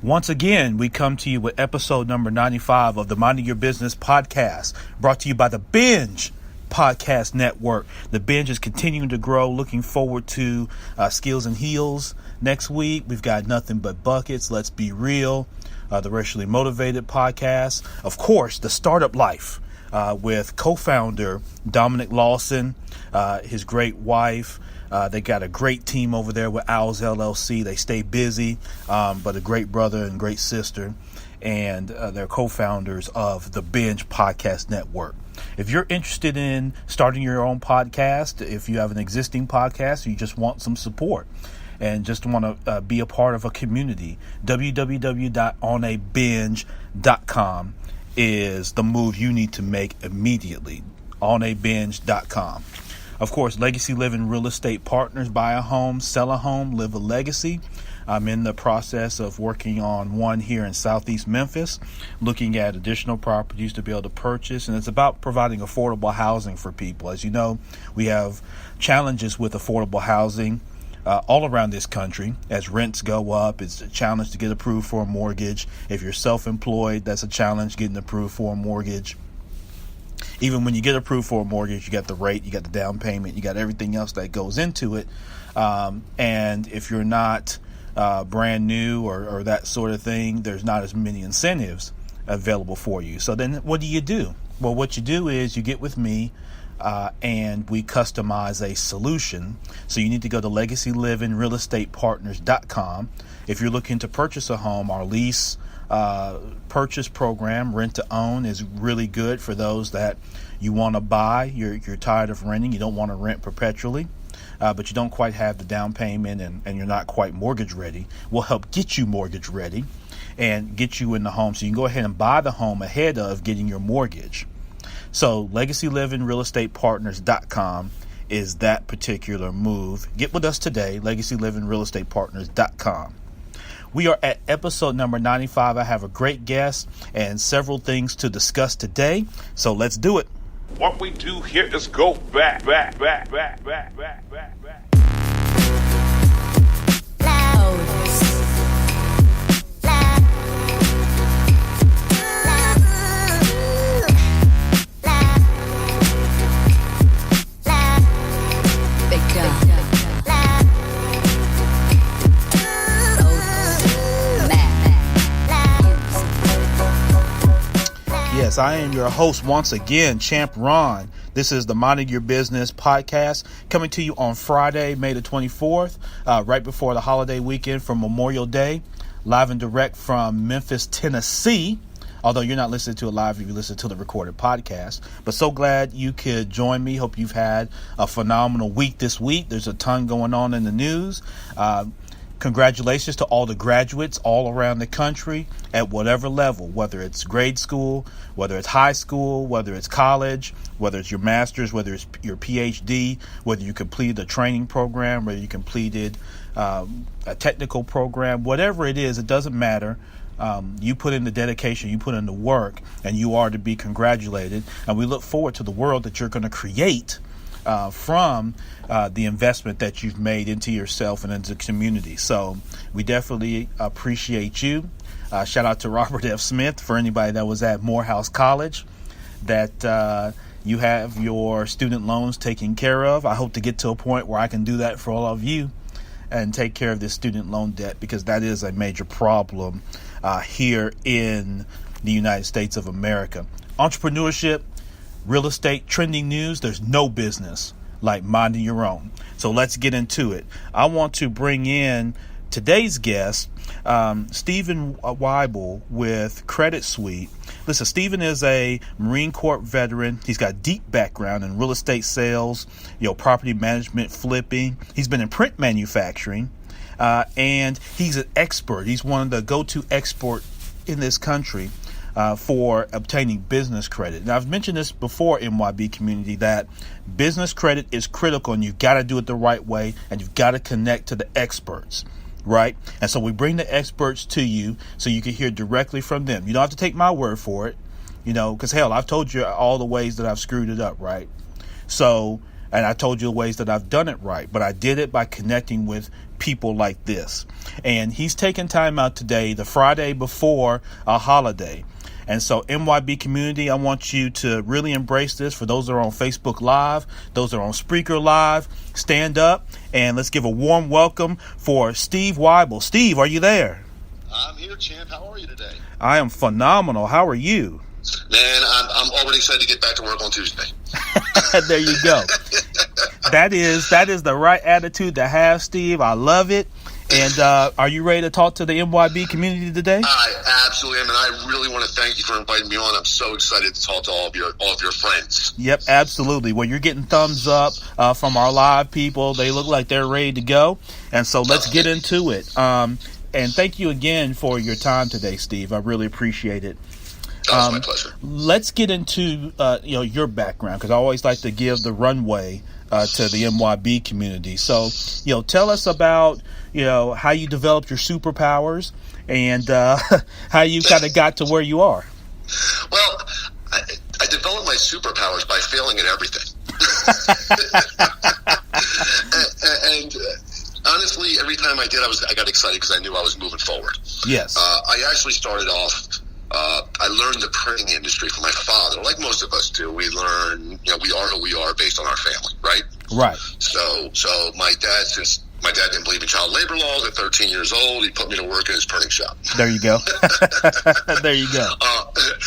Once again, we come to you with episode number 95 of the Minding Your Business podcast, brought to you by the Binge podcast network. The Binge is continuing to grow. Looking forward to Skills and Heels next week. We've got Nothing But Buckets, Let's Be Real, the Racially Motivated podcast. Of course, the Startup Life with co-founder Dominic Lawson, his great wife. They got a great team over there with Owls LLC. They stay busy, but a great brother and great sister. And they're co-founders of the Binge Podcast Network. If you're interested in starting your own podcast, if you have an existing podcast, or you just want some support and just want to be a part of a community, www.onabinge.com is the move you need to make immediately. onabinge.com. Of course, Legacy Living Real Estate Partners. Buy a home, sell a home, live a legacy. I'm in the process of working on one here in Southeast Memphis, looking at additional properties to be able to purchase. And it's about providing affordable housing for people. As you know, we have challenges with affordable housing all around this country. As rents go up, it's a challenge to get approved for a mortgage. If you're self-employed, that's a challenge getting approved for a mortgage. Even when you get approved for a mortgage, you got the rate, you got the down payment, you got everything else that goes into it. And if you're not brand new or that sort of thing, there's not as many incentives available for you. So then what do you do? Well, what you do is you get with me and we customize a solution. So you need to go to LegacyLivingRealEstatePartners.com. If you're looking to purchase a home, our lease purchase program, rent to own, is really good for those that you want to buy. You're tired of renting. You don't want to rent perpetually, but you don't quite have the down payment and you're not quite mortgage ready. We'll help get you mortgage ready and get you in the home so you can go ahead and buy the home ahead of getting your mortgage. So LegacyLivingRealEstatePartners.com is that particular move. Get with us today, LegacyLivingRealEstatePartners.com. We are at episode number 95. I have a great guest and several things to discuss today. So let's do it. What we do here is go back. Yes, I am your host once again, Champ Ron. This is the Minding Your Business podcast, coming to you on Friday, May the 24th, right before the holiday weekend for Memorial Day, live and direct from Memphis, Tennessee. Although you're not listening to it live if you listen to the recorded podcast. But so glad you could join me. Hope you've had a phenomenal week this week. There's a ton going on in the news. Congratulations to all the graduates all around the country at whatever level, whether it's grade school, whether it's high school, whether it's college, whether it's your master's, whether it's your PhD, whether you completed a training program, whether you completed a technical program, whatever it is, it doesn't matter. You put in the dedication, you put in the work, and you are to be congratulated. And we look forward to the world that you're going to create from the investment that you've made into yourself and into the community. So we definitely appreciate you. Shout out to Robert F. Smith for anybody that was at Morehouse College, that you have your student loans taken care of. I hope to get to a point where I can do that for all of you and take care of this student loan debt, because that is a major problem here in the United States of America. Entrepreneurship, real estate, trending news, there's no business like minding your own. So let's get into it. I want to bring in today's guest, Stephen Wible with Credit Suite. Listen, Stephen is a Marine Corps veteran. He's got deep background in real estate sales, property management, flipping. He's been in print manufacturing, and he's an expert. He's one of the go-to experts in this country for obtaining business credit. Now, I've mentioned this before in YB community, that business credit is critical, and you've got to do it the right way, and you've got to connect to the experts, right? And so we bring the experts to you so you can hear directly from them. You don't have to take my word for it, because hell, I've told you all the ways that I've screwed it up, right? So And I told you the ways that I've done it right, but I did it by connecting with people like this. And he's taken time out today, the Friday before a holiday. And so MYB community, I want you to really embrace this. For those that are on Facebook Live, those that are on Spreaker Live, stand up and let's give a warm welcome for Steve Wible. Steve, are you there? I'm here, champ. How are you today? I am phenomenal. How are you? Man, I'm already excited to get back to work on Tuesday. There you go. That is the right attitude to have, Steve. I love it. And are you ready to talk to the MYB community today? I absolutely am, and I really want to thank you for inviting me on. I'm so excited to talk to all of your friends. Yep, absolutely. Well, you're getting thumbs up from our live people. They look like they're ready to go. And so let's get into it. And thank you again for your time today, Steve. I really appreciate it. It's my pleasure. Let's get into your background, because I always like to give the runway to the MYB community. So, tell us about how you developed your superpowers and how you kind of got to where you are. Well, I developed my superpowers by failing at everything. and honestly, every time I did, I got excited because I knew I was moving forward. Yes. I actually started off. I learned the printing industry from my father. Like most of us do, we learn, we are who we are based on our family, right? Right. So my dad, since my dad didn't believe in child labor laws at 13 years old, he put me to work in his printing shop. There you go. There you go.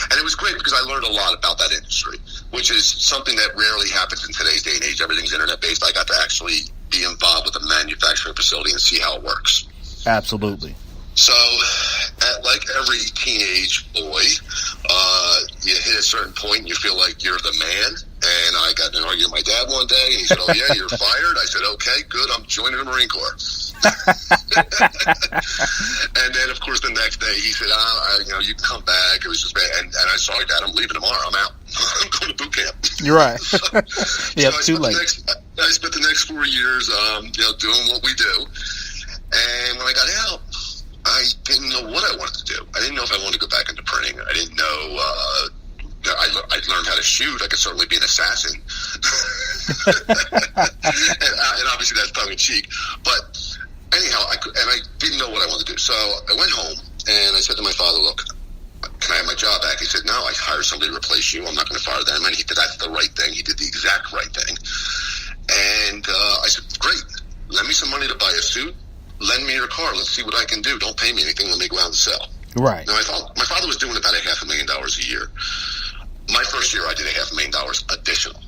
And it was great because I learned a lot about that industry, which is something that rarely happens in today's day and age. Everything's internet-based. I got to actually be involved with a manufacturing facility and see how it works. Absolutely. So, like every teenage boy, you hit a certain point and you feel like you're the man. And I got in an argument with my dad one day, and he said, "Oh yeah, you're fired." I said, "Okay, good. I'm joining the Marine Corps." And then, of course, the next day he said, "You can come back." It was just bad. And I saw, "Dad, I'm leaving tomorrow. I'm out. I'm going to boot camp." You're right. Yeah, so too late. I spent the next 4 years, doing what we do. And when I got out, I didn't know what I wanted to do. I didn't know if I wanted to go back into printing. I didn't know. I learned how to shoot. I could certainly be an assassin. and obviously that's tongue in cheek. But anyhow, I didn't know what I wanted to do. So I went home and I said to my father, "Look, can I have my job back?" He said, "No, I hired somebody to replace you. I'm not going to fire them." And he said, "That's the right thing." He did the exact right thing. And I said, "Great. Lend me some money to buy a suit. Lend me your car. Let's see what I can do. Don't pay me anything. Let me go out and sell." Right. Now, my father was doing about $500,000 a year. My first year, I did $500,000 additional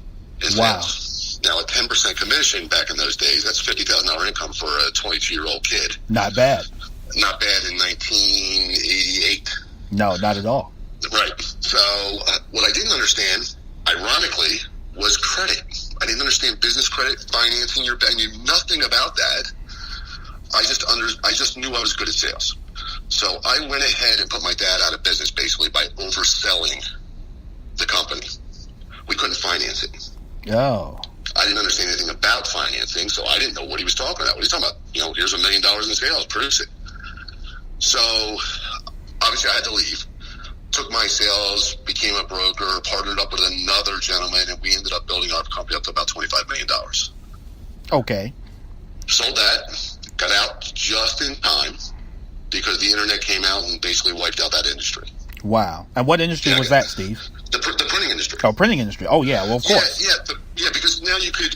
in sales. Now, a 10% commission back in those days, that's $50,000 income for a 22-year-old kid. Not bad. Not bad in 1988. No, not at all. Right. So what I didn't understand, ironically, was credit. I didn't understand business credit, financing your bank. I knew nothing about that. I just knew I was good at sales. So I went ahead and put my dad out of business basically by overselling the company. We couldn't finance it. Oh. I didn't understand anything about financing, so I didn't know what he was talking about. What are you talking about? Here's $1 million in sales, produce it. So obviously I had to leave. Took my sales, became a broker, partnered up with another gentleman, and we ended up building our company up to about $25 million. Okay. Sold that, got out just in time because the internet came out and basically wiped out that industry. Wow. And what industry was that, Steve? The printing industry. Oh, printing industry. Oh, yeah. Well, of course. Yeah, because now you could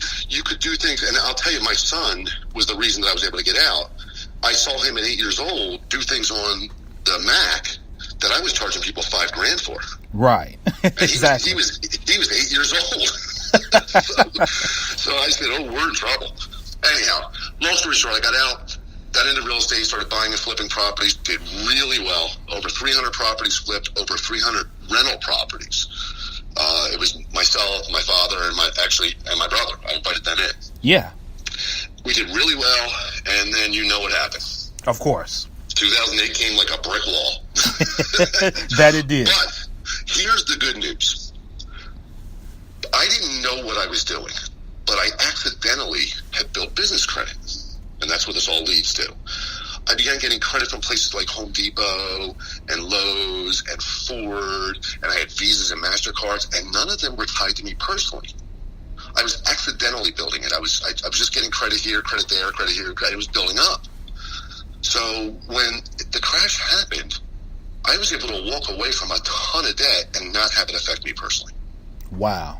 do things, and I'll tell you, my son was the reason that I was able to get out. I saw him at 8 years old do things on the Mac that I was charging people $5,000 for. Right. Exactly. He was 8 years old. so I said, "Oh, we're in trouble." Anyhow, long story short, I got out, got into real estate, started buying and flipping properties, did really well. Over 300 properties flipped, over 300 rental properties. It was myself, my father, and my brother. I invited them in. Yeah. We did really well, and then you know what happened. Of course. 2008 came like a brick wall. That it did. But here's the good news. I didn't know what I was doing, but I accidentally had built business credit. And that's what this all leads to. I began getting credit from places like Home Depot and Lowe's and Ford, and I had Visas and MasterCards, and none of them were tied to me personally. I was accidentally building it. I was just getting credit here, credit there, credit here, credit. It was building up. So when the crash happened, I was able to walk away from a ton of debt and not have it affect me personally. Wow.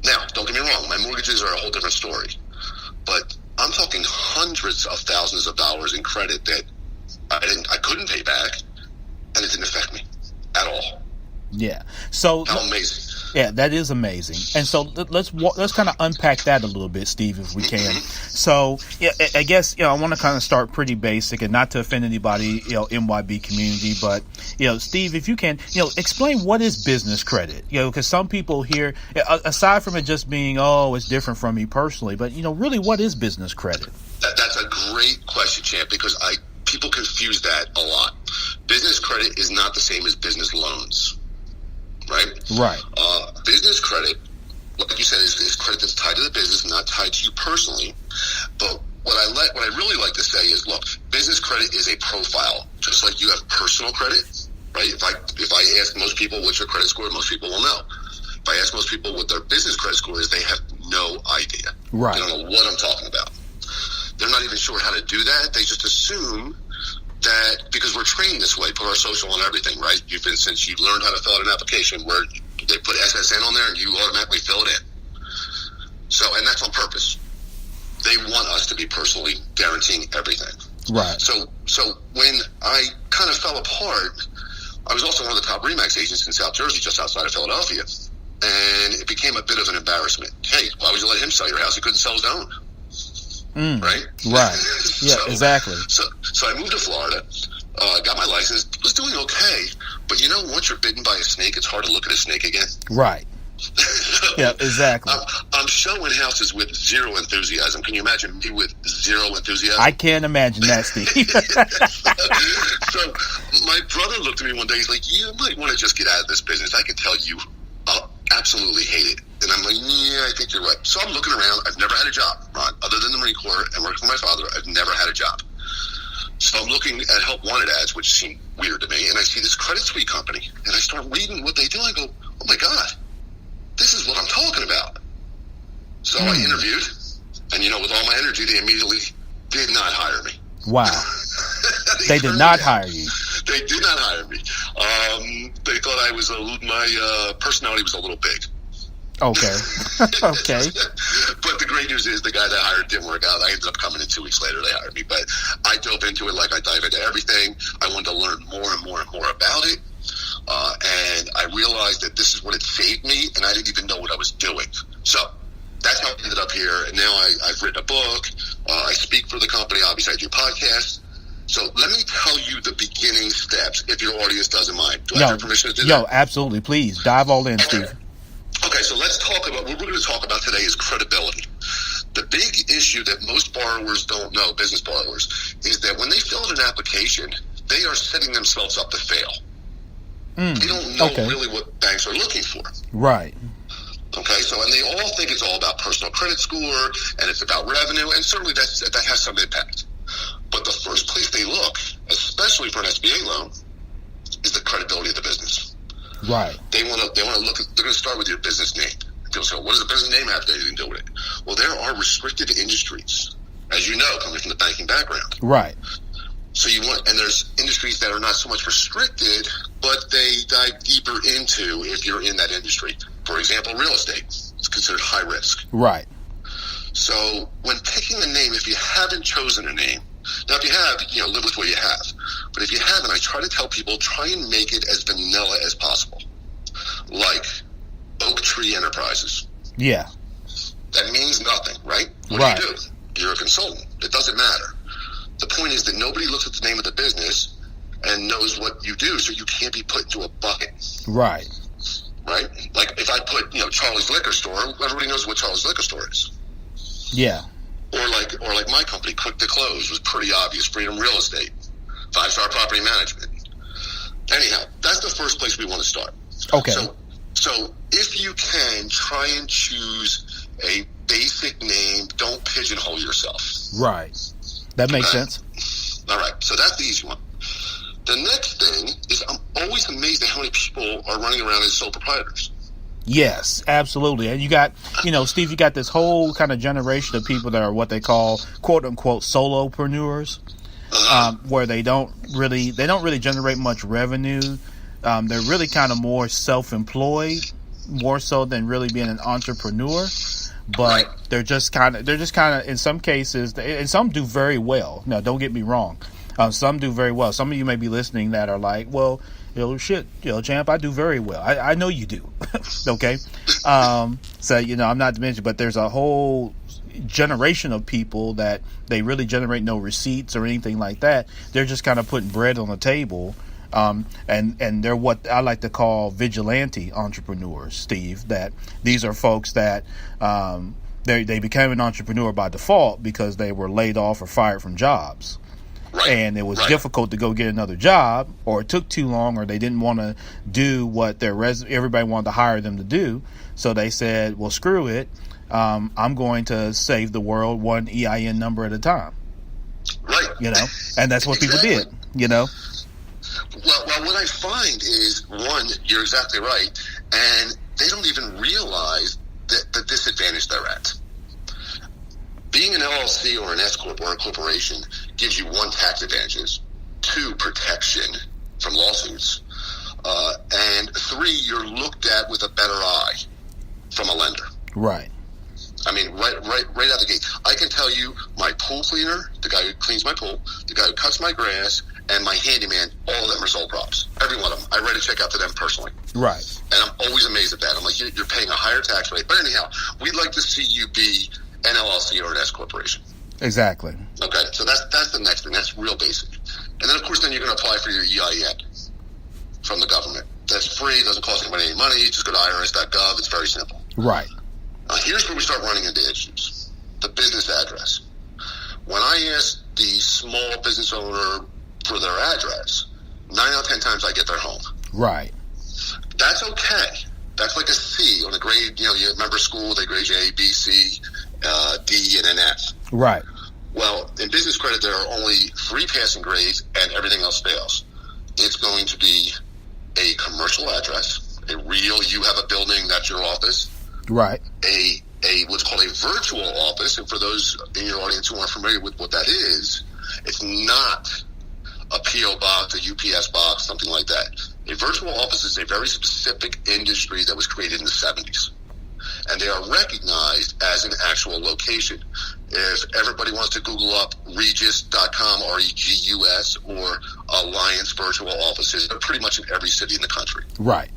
Now, don't get me wrong. My mortgages are a whole different story. But I'm talking hundreds of thousands of dollars in credit that I couldn't pay back, and it didn't affect me at all. Yeah. So how amazing. Yeah, that is amazing. And so let's kind of unpack that a little bit, Steve, if we can. So, yeah, I guess, I want to kind of start pretty basic and not to offend anybody, MYB community, but, Steve, if you can, explain what is business credit, because some people here, aside from it just being, it's different from me personally, but, really what is business credit? That's a great question, Champ, because people confuse that a lot. Business credit is not the same as business loans. Right? Right. Business credit, like you said, is credit that's tied to the business, not tied to you personally. But what I really like to say is, look, business credit is a profile, just like you have personal credit, right? If I ask most people what's your credit score, most people will know. If I ask most people what their business credit score is, they have no idea. Right. They don't know what I'm talking about. They're not even sure how to do that. They just assume that because we're trained this way, put our social on everything, right? Since you learned how to fill out an application where they put SSN on there and you automatically fill it in. So, and that's on purpose. They want us to be personally guaranteeing everything. Right. So when I kind of fell apart, I was also one of the top RE/MAX agents in South Jersey, just outside of Philadelphia. And it became a bit of an embarrassment. Hey, why would you let him sell your house? He couldn't sell his own. Right? Right. Yeah, exactly. So I moved to Florida, got my license, was doing okay. But once you're bitten by a snake, it's hard to look at a snake again. Right. Yeah, exactly. I'm showing houses with zero enthusiasm. Can you imagine me with zero enthusiasm? I can't imagine that, Steve. So my brother looked at me one day, he's like, you might want to just get out of this business. I can tell you absolutely hate it. And I'm like, yeah, I think you're right. So I'm looking around. I've never had a job, Ron, other than the Marine Corps and working for my father. I've never had a job. So I'm looking at help wanted ads, which seem weird to me. And I see this credit suite company. And I start reading what they do. I go, oh my God, this is what I'm talking about. So I interviewed. And, with all my energy, they immediately did not hire me. Wow. They did not hire you. They did not hire me. They thought my personality was a little big. Okay. Okay. But the great news is the guy that I hired didn't work out. I ended up coming in 2 weeks later. They hired me. But I dove into it like I dive into everything. I wanted to learn more and more and more about it. And I realized that this is what it saved me, and I didn't even know what I was doing. So that's how I ended up here. And now I've written a book. I speak for the company. Obviously, I do podcasts. So let me tell you the beginning steps, if your audience doesn't mind. Do I have your permission to do that? No, absolutely. Please, dive all in, Steve. Okay, so let's talk about, what we're going to talk about today is credibility. The big issue that most borrowers don't know, business borrowers, is that when they fill out an application, they are setting themselves up to fail. They don't know really what banks are looking for. Right. Okay, so, and they all think it's all about personal credit score, and it's about revenue, and certainly that has some impact. But the first place they look, especially for an SBA loan, is the credibility of the business. Right. They want to look. They're going to start with your business name. People say, "What does the business name have to do with it?" Well, there are restricted industries, as you know, coming from the banking background. Right. So and there's industries that are not so much restricted, but they dive deeper into if you're in that industry. For example, real estate. It's considered high risk. Right. So when picking a name, if you haven't chosen a name, now if you have, live with what you have. But if you haven't, I try to tell people, try and make it as vanilla as possible. Like Oak Tree Enterprises. Yeah. That means nothing, right? What do you do? You're a consultant. It doesn't matter. The point is that nobody looks at the name of the business and knows what you do, so you can't be put into a bucket. Right. Right? Like if I put, Charlie's Liquor Store, everybody knows what Charlie's Liquor Store is. Yeah. Or like my company, Quick to Close, was pretty obvious. Freedom Real Estate, 5-Star Property Management. Anyhow, that's the first place we want to start. Okay. So if you can, try and choose a basic name. Don't pigeonhole yourself. Right. That makes sense. All right. So that's the easy one. The next thing is I'm always amazed at how many people are running around as sole proprietors. Yes, absolutely. And you got, Steve, you got this whole kind of generation of people that are what they call quote unquote solopreneurs, where they don't really generate much revenue. They're really kind of more self-employed, more so than really being an entrepreneur. But they're just kind of in some cases, and some do very well. Now, don't get me wrong. Some do very well. Some of you may be listening that are like, well, Champ, I do very well. I know you do. Okay. So, I'm not to mention, but there's a whole generation of people that they really generate no receipts or anything like that. They're just kind of putting bread on the table. And they're what I like to call vigilante entrepreneurs, Steve, that these are folks that, they became an entrepreneur by default because they were laid off or fired from jobs. And it was difficult to go get another job, or it took too long, or they didn't want to do what everybody wanted to hire them to do. So they said, well, screw it. I'm going to save the world one EIN number at a time. And that's what people did, Well, what I find is, one, you're exactly right, and they don't even realize the disadvantage they're at. Being an LLC or an S corp or a corporation gives you, one, tax advantages, two, protection from lawsuits, and three, you're looked at with a better eye from a lender. Right. I mean, right out the gate. I can tell you, my pool cleaner, the guy who cleans my pool, the guy who cuts my grass, and my handyman, all of them are sole props. Every one of them. I write a check out to them personally. Right. And I'm always amazed at that. I'm like, you're paying a higher tax rate. But anyhow, we'd like to see you be an LLC or an S corporation. Exactly. Okay, so that's the next thing. That's real basic. And then, of course, you're going to apply for your EIN from the government. That's free. Doesn't cost anybody any money. Just go to irs.gov. It's very simple. Right. Here's where we start running into issues. The business address. When I ask the small business owner for their address, 9 out of 10 times I get their home. Right. That's okay. That's like a C on a grade. You remember school, they grade you A, B, C, D, and an F. Right. Well, in business credit, there are only 3 passing grades, and everything else fails. It's going to be a commercial address, you have a building, that's your office. Right. A what's called a virtual office, and for those in your audience who aren't familiar with what that is, it's not a P.O. box, a UPS box, something like that. A virtual office is a very specific industry that was created in the 70s. And they are recognized as an actual location. If everybody wants to Google up Regus.com, R-E-G-U-S, or Alliance Virtual Offices, they're pretty much in every city in the country. Right.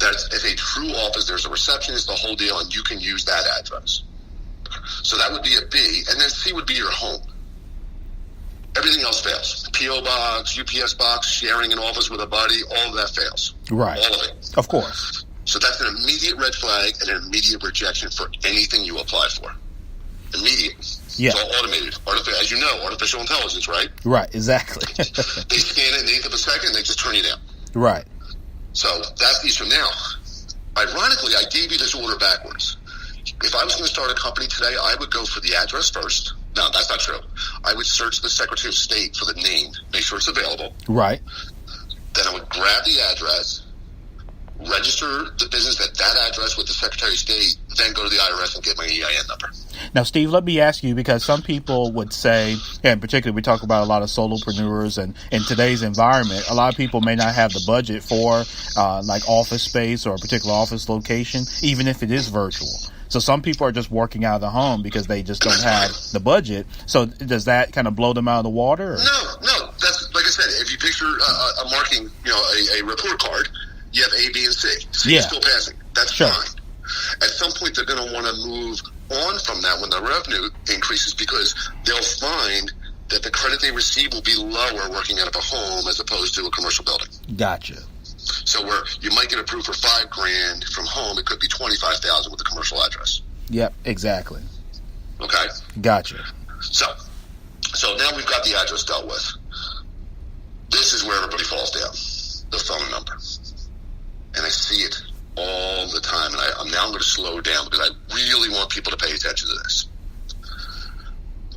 It's a true office. There's a receptionist, the whole deal, and you can use that address. So that would be a B. And then C would be your home. Everything else fails. P.O. box, UPS box, sharing an office with a buddy, all of that fails. Right. All of it. Of course. So that's an immediate red flag and an immediate rejection for anything you apply for. Immediate. Yeah. It's all automated. As you know, artificial intelligence, right? Right, exactly. They scan it in the 1/8 of a second, they just turn you down. Right. So that's the issue. Now, ironically, I gave you this order backwards. If I was going to start a company today, I would go for the address first. No, that's not true. I would search the Secretary of State for the name, make sure it's available. Right. Then I would grab the address, register the business at that address with the Secretary of State, then go to the IRS and get my EIN number. Now, Steve, let me ask you, because some people would say, and particularly we talk about a lot of solopreneurs, and in today's environment, a lot of people may not have the budget for like office space or a particular office location, even if it is virtual. So some people are just working out of the home because they just don't have the budget. So does that kind of blow them out of the water? Or? No. That's like I said. If you picture a marking, a report card, you have A, B, and C. C is still passing. That's fine. At some point, they're going to want to move on from that when the revenue increases, because they'll find that the credit they receive will be lower working out of a home as opposed to a commercial building. Gotcha. So where you might get approved for $5,000 from home, it could be $25,000 with a commercial address. Yep, exactly. Okay. Gotcha. So now we've got the address dealt with. This is where everybody falls down. The phone number. And I see it all the time. And I'm going to slow down because I really want people to pay attention to this.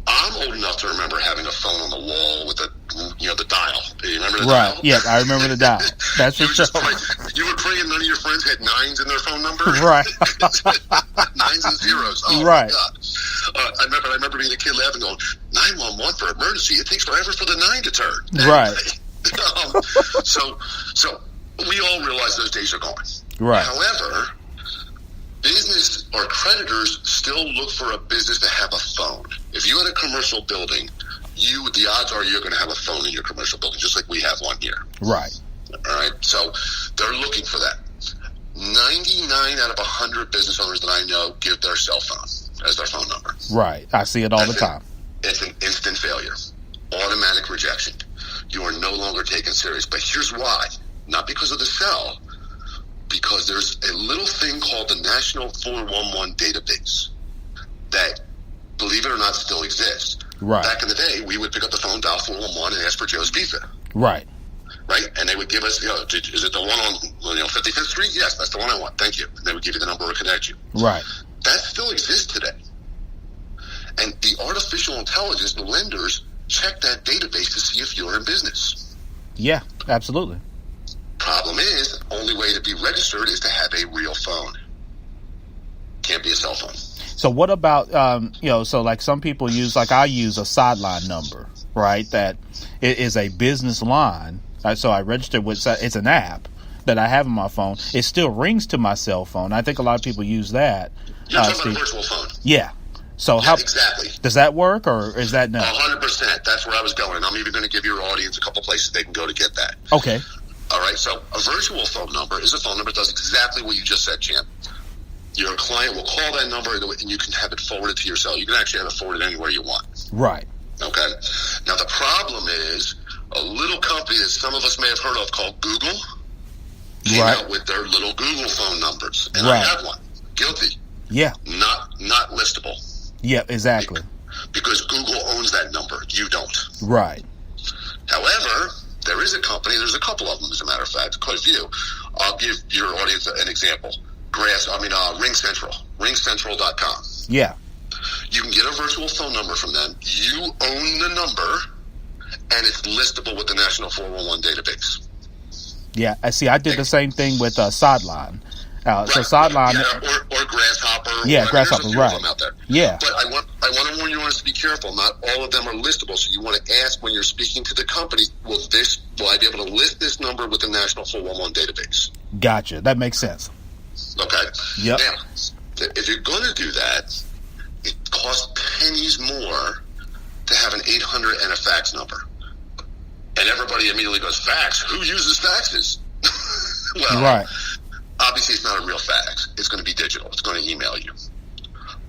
I'm old enough to remember having a phone on the wall with the dial. Do you remember the Right. dial? Yeah, I remember the dial. That's for you, sure. you were praying none of your friends had 9s in their phone number? Right. 9s and 0s. Oh, right. my God. I remember being a kid laughing, going, 911 for emergency. It takes forever for the 9 to turn. Right. So we all realize those days are gone. Right. However, business or creditors still look for a business to have a phone. If you had a commercial building, the odds are you're going to have a phone in your commercial building, just like we have one here. Right. All right. So they're looking for that. 99 out of 100 business owners that I know give their cell phone as their phone number. Right. I see it all the time. It's an instant failure, automatic rejection. You are no longer taken serious. But here's why. Not because of the cell, because there's a little thing called the National 411 database that, believe it or not, still exists. Right. Back in the day, we would pick up the phone, dial 411, and ask for Joe's Pizza. Right. Right? And they would give us, is it the one on 55th Street? Yes, that's the one I want. Thank you. And they would give you the number or connect you. Right. That still exists today. And the artificial intelligence, the lenders, check that database to see if you're in business. Yeah, absolutely. Problem is, only way to be registered is to have a real phone. Can't be a cell phone. So what about, so like some people use, like I use a sideline number, right? That it is a business line. So I registered with, it's an app that I have on my phone. It still rings to my cell phone. I think a lot of people use that. You're talking about a virtual phone. Yeah. So exactly. Does that work, or is that no? 100%. That's where I was going. I'm even going to give your audience a couple places they can go to get that. Okay. All right. So a virtual phone number is a phone number that does exactly what you just said, Champ. Your client will call that number, and you can have it forwarded to your cell. You can actually have it forwarded anywhere you want. Right. Okay. Now, the problem is a little company that some of us may have heard of called Google came out with their little Google phone numbers. And I have one. Guilty. Yeah. Not listable. Yeah, exactly. Because Google owns that number. You don't. Right. However, there is a company, there's a couple of them, as a matter of fact, quite a few. I'll give your audience an example. Ring Central. Ringcentral.com. Yeah. You can get a virtual phone number from them. You own the number, and it's listable with the National 411 database. Yeah, I see. I did the same thing with Sideline. Right. So Sideline, or Grasshopper. Yeah, Grasshopper. There's a few right. of them out there. Yeah. But I want to warn you to be careful. Not all of them are listable. So you want to ask when you're speaking to the company, will I be able to list this number with the National 411 database? Gotcha. That makes sense. Okay. Yep. Now, if you're going to do that, it costs pennies more to have an 800 and a fax number. And everybody immediately goes, fax? Who uses faxes? Well, right. Obviously it's not a real fax. It's going to be digital. It's going to email you.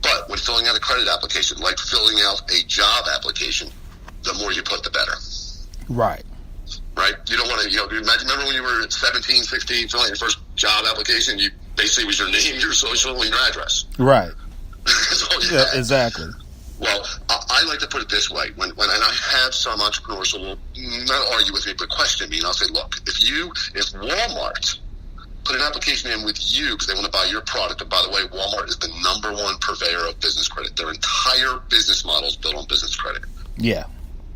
But when filling out a credit application, like filling out a job application, the more you put, the better. Right. Right? You don't want to, remember when you were 17, 16, filling out your first job application, you basically was your name, your social, and your address. Right. That's all you Yeah, had. exactly. Well, I like to put it this way. When and I have some entrepreneurs who will not argue with me, but question me, and I'll say, look, if Walmart put an application in with you because they want to buy your product, and by the way, Walmart is the number one purveyor of business credit. Their entire business model is built on business credit. Yeah.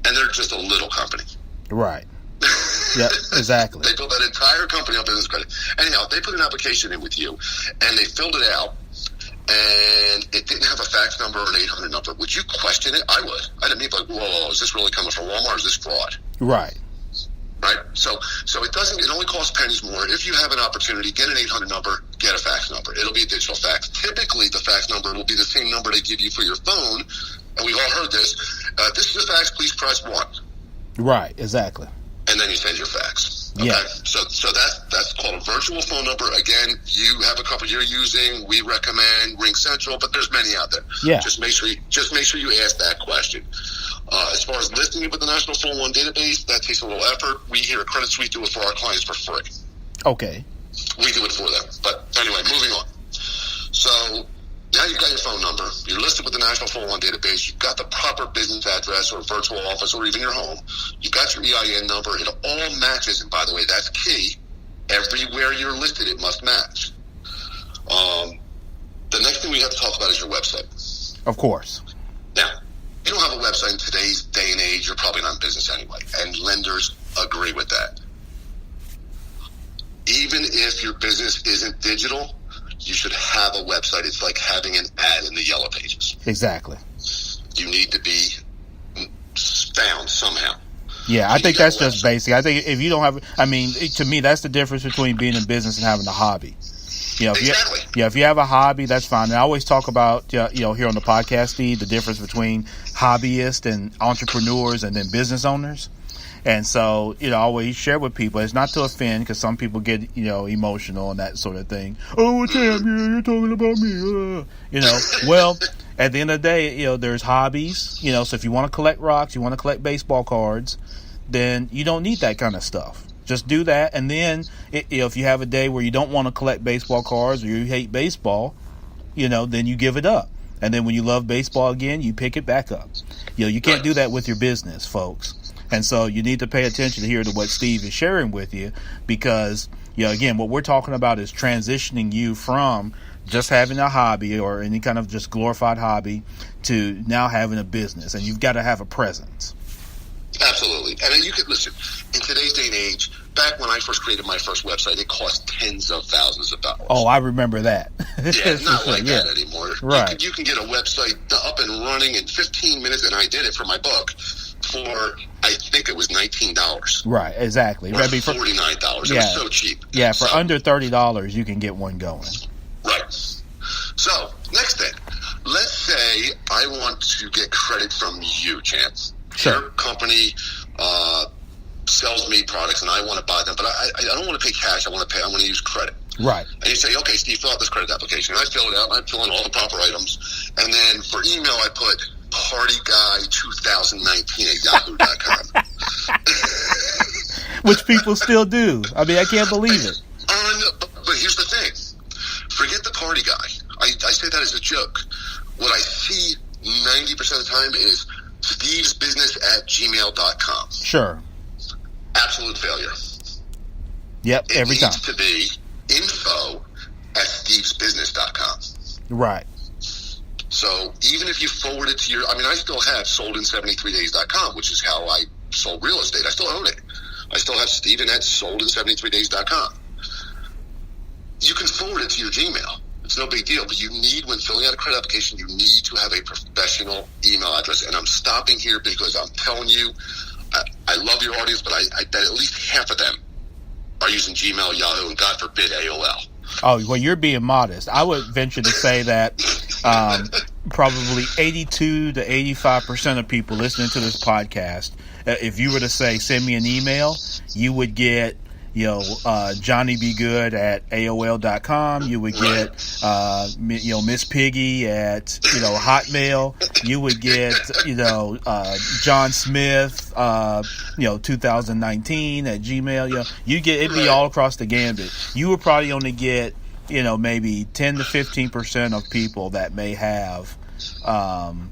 And they're just a little company. Right. Yep, exactly. They built that entire company on business credit. Anyhow, they put an application in with you, and they filled it out, and it didn't have a fax number or an 800 number. Would you question it? I would. I'd be like, whoa, is this really coming from Walmart or is this fraud? Right. Right? So it only costs pennies more. If you have an opportunity, get an 800 number, get a fax number. It'll be a digital fax. Typically, the fax number will be the same number they give you for your phone, and we've all heard this. This is a fax, please press 1. Right, exactly. And then you send your fax. Okay? Yeah. So that's called a virtual phone number. Again, you have a couple you're using. We recommend Ring Central, but there's many out there. Yeah. Just make sure you ask that question. As far as listing it with the National 411 database, that takes a little effort. We here at Credit Suite do it for our clients for free. Okay. We do it for them. But anyway, moving on. So now you've got your phone number. You're listed with the National 411 database. You've got the proper business address or virtual office or even your home. You've got your EIN number. It all matches. And by the way, that's key. Everywhere you're listed, it must match. The next thing we have to talk about is your website. Of course. Now, you you don't have a website in today's day and age, you're probably not in business anyway. And lenders agree with that. Even if your business isn't digital, you should have a website. It's like having an ad in the yellow pages. Exactly. You need to be found somehow. Yeah, I think that's just basic. I think if you don't have, to me, that's the difference between being in business and having a hobby. Exactly. If you have a hobby, that's fine. And I always talk about, here on the podcast feed, the difference between hobbyists and entrepreneurs and then business owners. And so, I always share with people, it's not to offend, because some people get, emotional and that sort of thing. Oh, Tam, you're talking about me. Well, at the end of the day, there's hobbies, so if you want to collect rocks, you want to collect baseball cards, then you don't need that kind of stuff. Just do that. And then if you have a day where you don't want to collect baseball cards or you hate baseball, then you give it up. And then when you love baseball again, you pick it back up. You can't do that with your business, folks. And so you need to pay attention here to what Steve is sharing with you, because, again, what we're talking about is transitioning you from just having a hobby or any kind of just glorified hobby to now having a business. And you've got to have a presence. Absolutely. And you could listen, in today's day and age, back when I first created my first website, it cost tens of thousands of dollars. Oh, I remember that. Yeah, not like that anymore. Right. You can get a website up and running in 15 minutes, and I did it for my book for, I think it was $19. Right, exactly. Or $49. It was so cheap. Yeah, for under $30, you can get one going. Right. So, next thing. Let's say I want to get credit from you, Chance. Sure. Your company sells me products, and I want to buy them, but I don't want to pay cash. I want to use credit. Right. And you say, okay, Steve, fill out this credit application. And I fill it out, and I fill in all the proper items. And then for email, I put partyguy2019 at yahoo.com. Which people still do. I can't believe it. But here's the thing. Forget the party guy. I say that as a joke. What I see 90% of the time is stevesbusiness@gmail.com. Sure. Absolute failure. Yep, every time. It needs to be info@stevesbusiness.com. Right. So even if you forward it to I still have soldin73days.com, which is how I sold real estate. I still own it. I still have Steven at soldin73days.com. You can forward it to your Gmail. It's no big deal, but you need, when filling out a credit application, you need to have a professional email address. And I'm stopping here because I'm telling you, I love your audience, but I bet at least half of them are using Gmail, Yahoo, and God forbid AOL. Oh, well, you're being modest. I would venture to say that probably 82 to 85% of people listening to this podcast, if you were to say, send me an email, you would get, Johnny Be Good at AOL.com. You would get, Miss Piggy at, Hotmail. You would get, John Smith, 2019 at Gmail. You get, it'd be all across the gambit. You would probably only get, maybe 10 to 15% of people that may have, some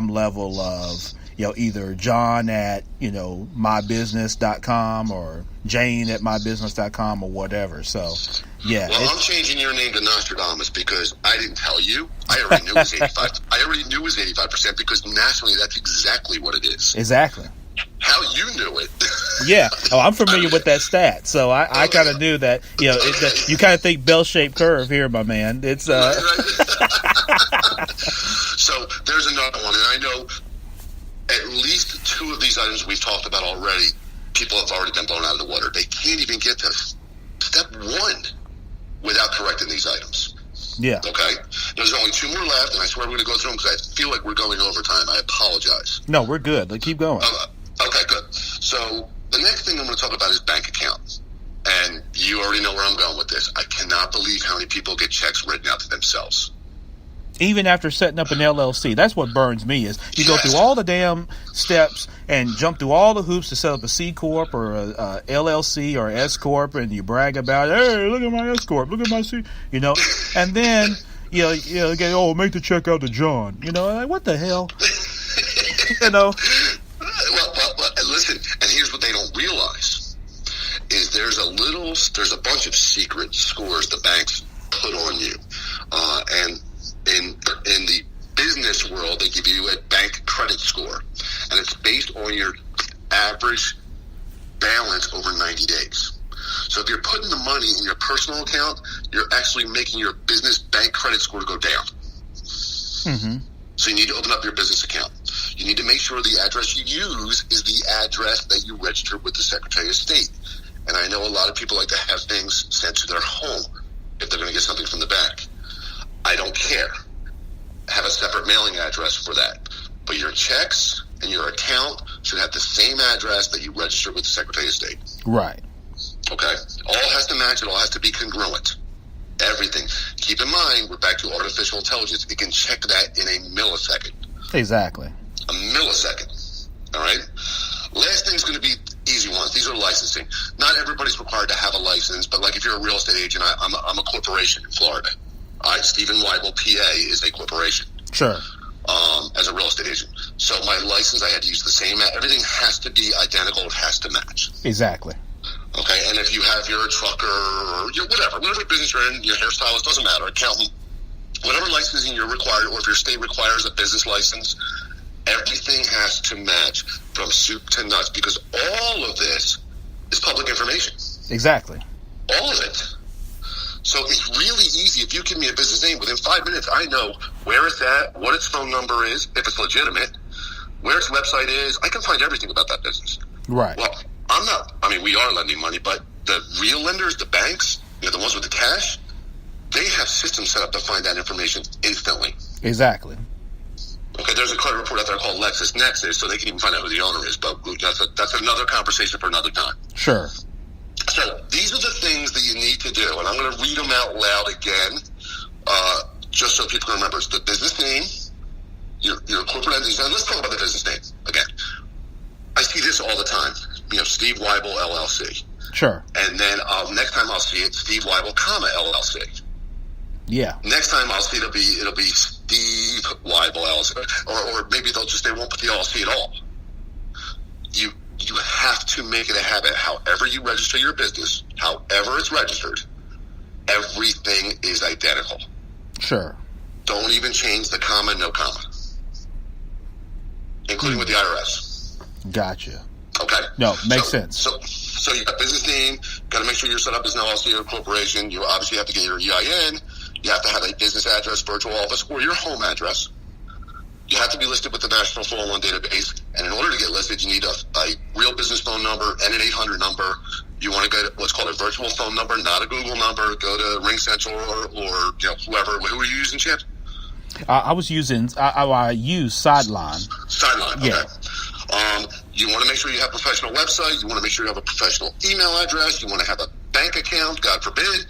level of, either John at, mybusiness.com or Jane at mybusiness.com or whatever. So, yeah. Well, I'm changing your name to Nostradamus because I didn't tell you. I already knew it was 85. I already knew it was 85% because nationally that's exactly what it is. Exactly. How you knew it? Yeah. Oh, I'm familiar with that stat, so I kind of knew that. You kind of think bell-shaped curve here, my man. It's right. So there's another one, and I know at least two of these items we've talked about already. People have already been blown out of the water. They can't even get to step one without correcting these items. Yeah. Okay? There's only two more left, and I swear we're going to go through them because I feel like we're going over time. I apologize. No, we're good. Let's keep going. Okay, good. So the next thing I'm going to talk about is bank accounts. And you already know where I'm going with this. I cannot believe how many people get checks written out to themselves. Even after setting up an LLC, that's what burns me is you go through all the damn steps and jump through all the hoops to set up a C Corp or a LLC or S Corp, and you brag about, hey, look at my S Corp, look at my C, and then make the check out to John, like, what the hell, Well, listen, and here's what they don't realize is there's a bunch of secret scores the banks put on you, and in the business world, they give you a bank credit score, and it's based on your average balance over 90 days. So if you're putting the money in your personal account, you're actually making your business bank credit score go down. Mm-hmm. So you need to open up your business account. You need to make sure the address you use is the address that you registered with the Secretary of State. And I know a lot of people like to have things sent to their home if they're going to get something from the bank. I don't care. Have a separate mailing address for that. But your checks and your account should have the same address that you registered with the Secretary of State. Right. Okay? All has to match. It all has to be congruent. Everything. Keep in mind, we're back to artificial intelligence. It can check that in a millisecond. Exactly. A millisecond. All right? Last thing's going to be easy ones. These are licensing. Not everybody's required to have a license, but like if you're a real estate agent, I'm a corporation in Florida. Stephen Wible, PA, is a corporation. Sure. As a real estate agent. So my license, I had to use the same. Everything has to be identical. It has to match. Exactly. Okay, and if you're a trucker or whatever business you're in, your hairstylist, doesn't matter, accountant, whatever licensing you're required, or if your state requires a business license, everything has to match from soup to nuts, because all of this is public information. Exactly. All of it. So it's really easy. If you give me a business name, within 5 minutes, I know where it's at, what its phone number is, if it's legitimate, where its website is. I can find everything about that business. Right. Well, we are lending money, but the real lenders, the banks, the ones with the cash, they have systems set up to find that information instantly. Exactly. Okay, there's a credit report out there called LexisNexis, so they can even find out who the owner is, but that's another conversation for another time. Sure. So these are the things that you need to do, and I'm going to read them out loud again, just so people can remember. It's the business name, your corporate entity, and let's talk about the business name again. I see this all the time. Steve Wible, LLC. Sure. And then next time I'll see it, Steve Wible, LLC. Yeah. Next time I'll see it'll be Steve Wible, LLC. Or maybe they won't put the LLC at all. You have to make it a habit. However you register your business, however it's registered, everything is identical. Sure. Don't even change the comma, no comma. Including with the IRS. Gotcha. Okay. No, makes sense. So you got business name, got to make sure you're set up as an LLC or a corporation. You obviously have to get your EIN. You have to have a business address, virtual office, or your home address. You have to be listed with the National 401 database. And in order to get listed, you need a real business phone number and an 800 number. You want to get what's called a virtual phone number, not a Google number. Go to Ring Central or whoever. Who are you using, Chip? I use Sideline. Sideline, okay. Yeah. You want to make sure you have a professional website. You want to make sure you have a professional email address. You want to have a bank account, God forbid.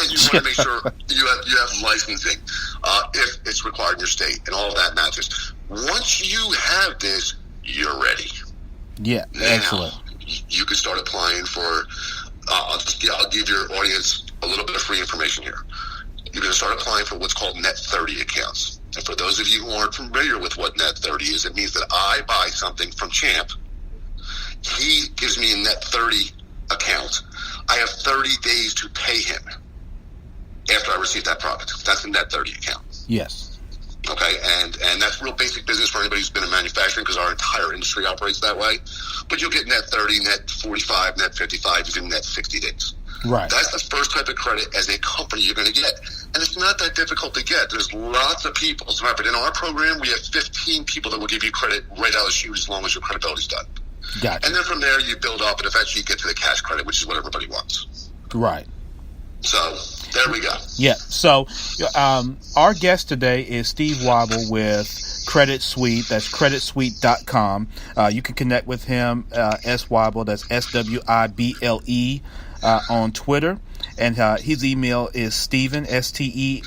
You want to make sure you have licensing if it's required in your state, and all of that matches. Once you have this, you're ready. Yeah, now, excellent. You can start applying for. I'll give your audience a little bit of free information here. You're going to start applying for what's called Net 30 accounts. And for those of you who aren't familiar with what Net 30 is, it means that I buy something from Champ. He gives me a Net 30 account. I have 30 days to pay him after I receive that product. That's a Net 30 account. Yes. Okay, and that's real basic business for anybody who's been in manufacturing, because our entire industry operates that way. But you'll get Net 30, Net 45, Net 55, even Net 60 days. Right. That's the first type of credit as a company you're going to get. And it's not that difficult to get. There's lots of people. As a matter of fact, in our program, we have 15 people that will give you credit right out of the chute as long as your credibility's done. Gotcha. And then from there, you build up, and eventually you get to the cash credit, which is what everybody wants. Right. So there we go. Yeah. So our guest today is Steve Wible with Credit Suite. That's creditsuite.com. You can connect with him, S. Wible, that's SWIBLE, on Twitter. And his email is Stephen, STEPHEN,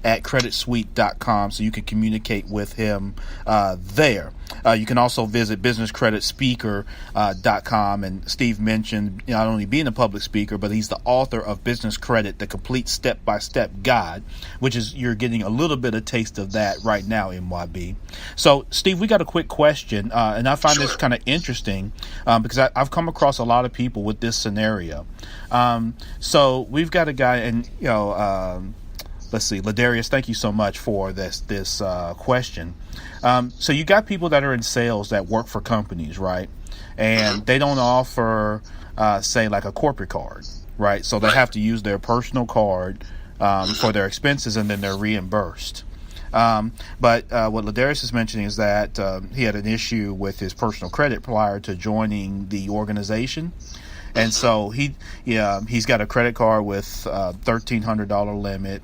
at creditsuite.com. So you can communicate with him there. You can also visit businesscreditspeaker.com. And Steve mentioned not only being a public speaker, but he's the author of Business Credit, the complete step-by-step guide, which is, you're getting a little bit of taste of that right now, MYB. So, Steve, we got a quick question, and I find this kind of interesting because I've come across a lot of people with this scenario. So we've got a guy, and let's see, Ladarius, thank you so much for this question. So you got people that are in sales that work for companies, right? And they don't offer, say, like a corporate card, right? So they have to use their personal card for their expenses, and then they're reimbursed. But what Ladarius is mentioning is that he had an issue with his personal credit prior to joining the organization. And so he's got a credit card with $1,300 limit.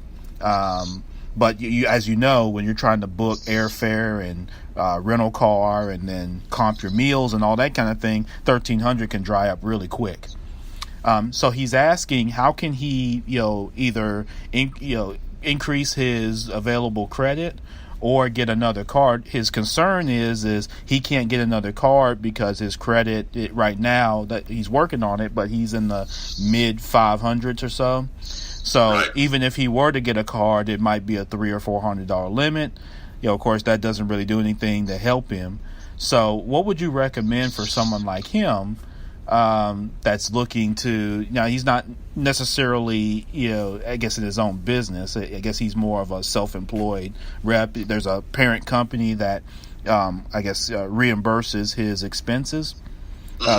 But you, as you know, when you're trying to book airfare and rental car and then comp your meals and all that kind of thing, $1,300 can dry up really quick. So he's asking, how can he, either increase his available credit or get another card? His concern is he can't get another card because his credit right now, that he's working on it, but he's in the mid 500s or so. So even if he were to get a card, it might be a $300 or $400 limit. Of course, that doesn't really do anything to help him. So what would you recommend for someone like him that's looking to, he's not necessarily, I guess in his own business. I guess he's more of a self-employed rep. There's a parent company that, reimburses his expenses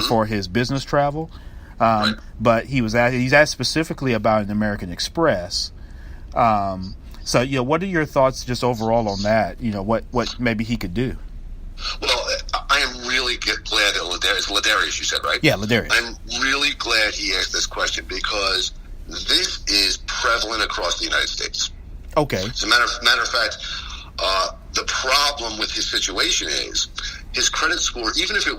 for his business travel. But he's asked specifically about an American Express. So, what are your thoughts just overall on that? What maybe he could do? Well, I am really glad that Ladarius, you said, right? Yeah, Ladarius. I'm really glad he asked this question because this is prevalent across the United States. Okay. As a matter of fact, the problem with his situation is his credit score, even if it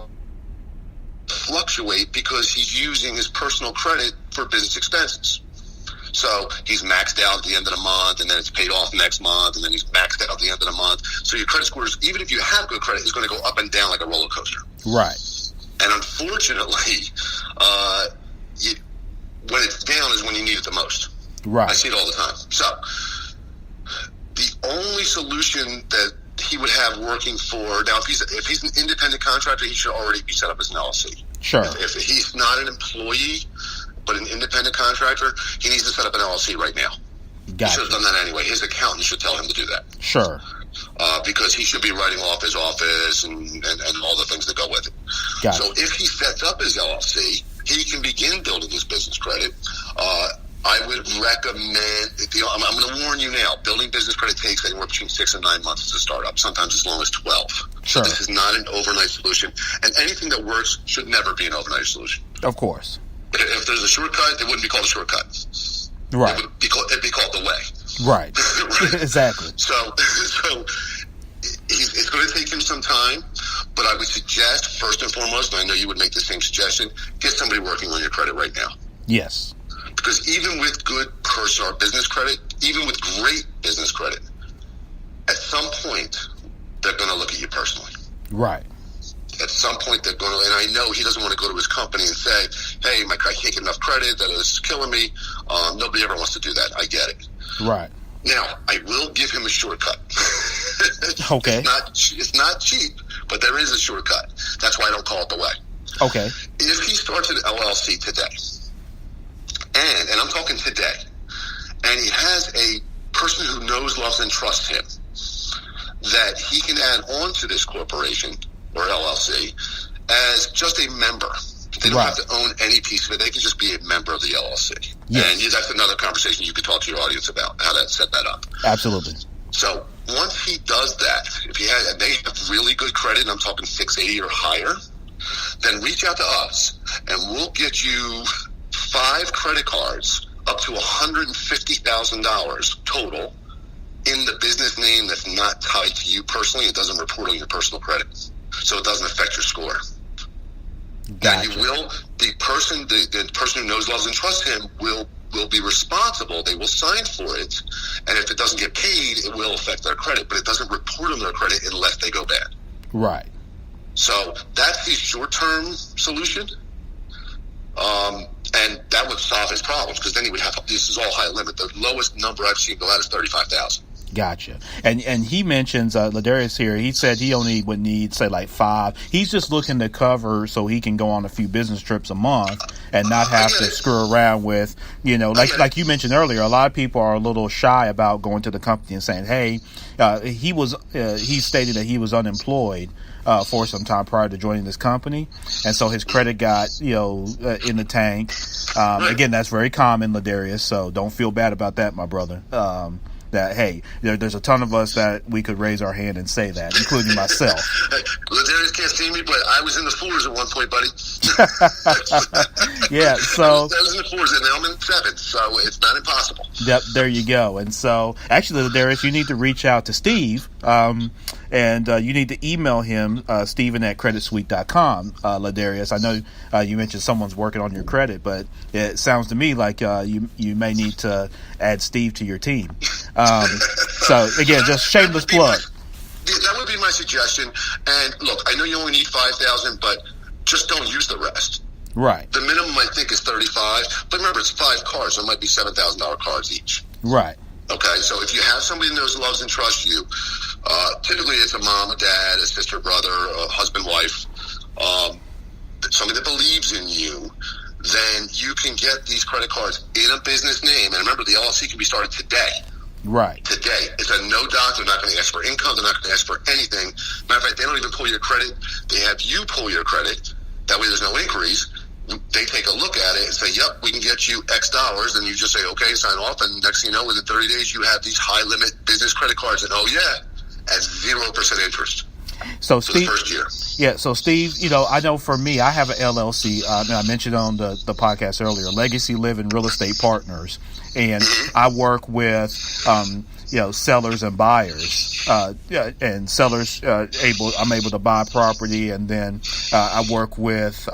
fluctuate because he's using his personal credit for business expenses. So he's maxed out at the end of the month, and then it's paid off next month, and then he's maxed out at the end of the month. So your credit scores, even if you have good credit, is going to go up and down like a roller coaster. Right. And unfortunately, when it's down is when you need it the most. Right. I see it all the time. So the only solution that he would have working for, now if he's an independent contractor, he should already be set up as an LLC. Sure. If he's not an employee but an independent contractor, he needs to set up an LLC right now. Gotcha. He should have done that anyway. His accountant should tell him to do that. Sure. Because he should be writing off his office and all the things that go with it. Gotcha. So if he sets up his LLC, he can begin building his business credit. I would recommend, I'm going to warn you now, building business credit takes anywhere between 6 and 9 months to start up, sometimes as long as 12. Sure. So this is not an overnight solution. And anything that works should never be an overnight solution. Of course. If there's a shortcut, it wouldn't be called a shortcut. Right. It'd be called the way. Right. Right. Exactly. So it's going to take him some time, but I would suggest, first and foremost, and I know you would make the same suggestion, get somebody working on your credit right now. Yes. Because even with good personal or business credit, even with great business credit, at some point, they're going to look at you personally. Right. At some point, they're going to, and I know he doesn't want to go to his company and say, hey, I can't get enough credit, that is killing me. Nobody ever wants to do that. I get it. Right. Now, I will give him a shortcut. Okay. It's not cheap, but there is a shortcut. That's why I don't call it the way. Okay. If he starts an LLC today, and I'm talking today, and he has a person who knows, loves, and trusts him, that he can add on to this corporation or LLC as just a member. They don't have to own any piece of it. They can just be a member of the LLC. Yes. And that's another conversation you could talk to your audience about, how to set that up. Absolutely. So once he does that, if he has, and they have really good credit, and I'm talking 680 or higher, then reach out to us, and we'll get you 5 credit cards up to $150,000 total in the business name that's not tied to you personally. It doesn't report on your personal credit, so it doesn't affect your score. Gotcha. Now, the person who knows, loves, and trusts him will be responsible. They will sign for it, and if it doesn't get paid, it will affect their credit, but it doesn't report on their credit unless they go bad. Right. So that's the short-term solution, and that would solve his problems, because then he would have, this is all high limit. The lowest number I've seen go out is $35,000. Gotcha. And he mentions Ladarius here. He said he only would need, say, like 5. He's just looking to cover so he can go on a few business trips a month and not have to screw around with, like you mentioned earlier. A lot of people are a little shy about going to the company and saying, "Hey," he stated that he was unemployed for some time prior to joining this company, and so his credit got in the tank. Again, that's very common, Ladarius. So don't feel bad about that, my brother. That, hey, there's a ton of us that we could raise our hand and say that, including myself. Ladarius can't see me, but I was in the 4s at one point, buddy. Yeah, so I was in the 4s, and now I'm in the 7s, so it's not impossible. Yep, there you go. And so, actually, Ladarius, you need to reach out to Steve, and you need to email him, Steven@creditsuite.com, Ladarius. I know you mentioned someone's working on your credit, but it sounds to me like you may need to add Steve to your team. So, again, just shameless plug. That would be my suggestion. And look, I know you only need $5,000, but just don't use the rest. Right. The minimum, I think, is $35,000. But remember, it's 5 cars, so it might be $7,000 cars each. Right. Okay, so if you have somebody that knows, loves, and trusts you, typically it's a mom, a dad, a sister, brother, a husband, wife, somebody that believes in you, then you can get these credit cards in a business name. And remember, the LLC can be started today. Right. Today. It's a no doc. They're not going to ask for income. They're not going to ask for anything. Matter of fact, they don't even pull your credit. They have you pull your credit. That way there's no inquiries. They take a look at it and say, yep, we can get you X dollars. And you just say, okay, sign off. And next thing you know, within 30 days, you have these high limit business credit cards. And at 0% interest. So for Steve, the first year. Yeah. So Steve, I know for me, I have an LLC. I mentioned on the podcast earlier, Legacy Living Real Estate Partners, and I work with sellers and buyers. And sellers I'm able to buy property, and then I work with